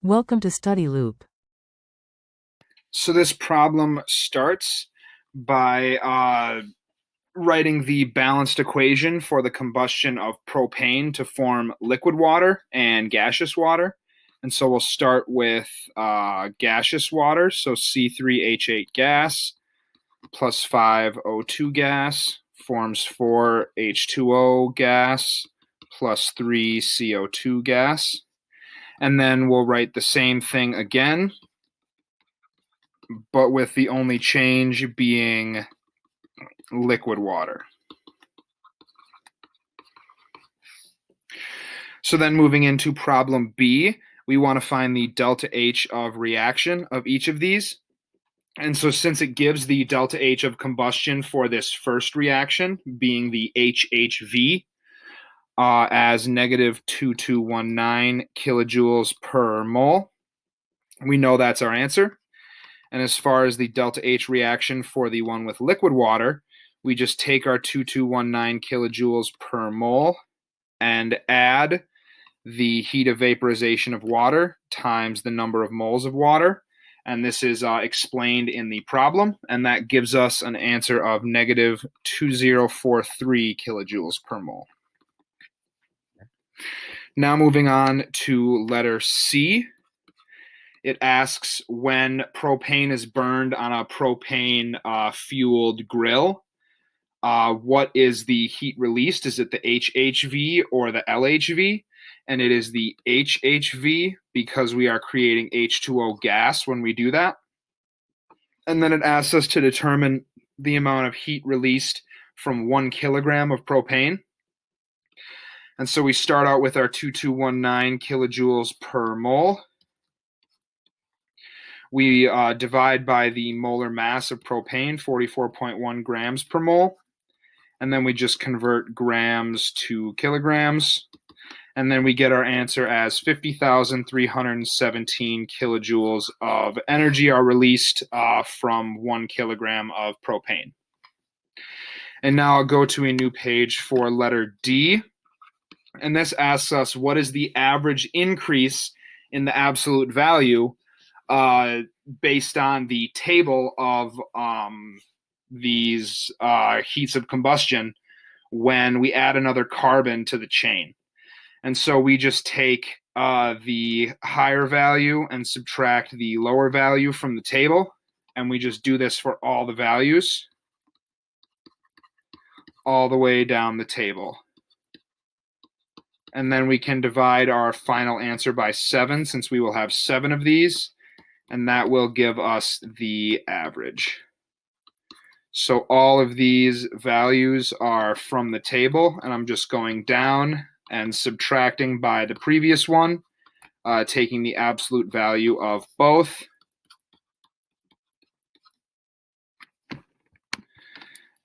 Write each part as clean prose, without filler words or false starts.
Welcome to Study Loop. So this problem starts by writing the balanced equation for the combustion of propane to form liquid water and gaseous water. And so we'll start with gaseous water, so C3H8 gas plus 5O2 gas forms 4H2O gas plus 3CO2 gas. And then we'll write the same thing again, but with the only change being liquid water. So then moving into problem B, we want to find the delta H of reaction of each of these. And so since it gives the delta H of combustion for this first reaction, being the HHV, as negative 2219 kilojoules per mole, we know that's our answer. And as far as the delta H reaction for the one with liquid water, we just take our 2219 kilojoules per mole and add the heat of vaporization of water times the number of moles of water. And this is explained in the problem, and that gives us an answer of negative 2043 kilojoules per mole. Now moving on to letter C. It asks when propane is burned on a propane fueled grill, what is the heat released? Is it the HHV or the LHV? And it is the HHV because we are creating H2O gas when we do that. And then it asks us to determine the amount of heat released from 1 kilogram of propane. And so we start out with our 2219 kilojoules per mole. We divide by the molar mass of propane, 44.1 grams per mole. And then we just convert grams to kilograms. And then we get our answer as 50,317 kilojoules of energy are released from 1 kilogram of propane. And now I'll go to a new page for letter D. And this asks us what is the average increase in the absolute value based on the table of these heats of combustion when we add another carbon to the chain. And so we just take the higher value and subtract the lower value from the table, and we just do this for all the values all the way down the table. And then we can divide our final answer by 7 since we will have 7 of these, and that will give us the average. So all of these values are from the table, and I'm just going down and subtracting by the previous one, taking the absolute value of both.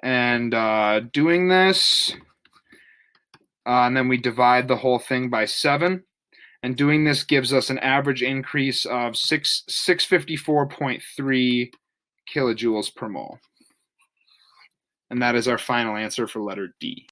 And doing this, and then we divide the whole thing by 7. And doing this gives us an average increase of 654.3 kilojoules per mole. And that is our final answer for letter D.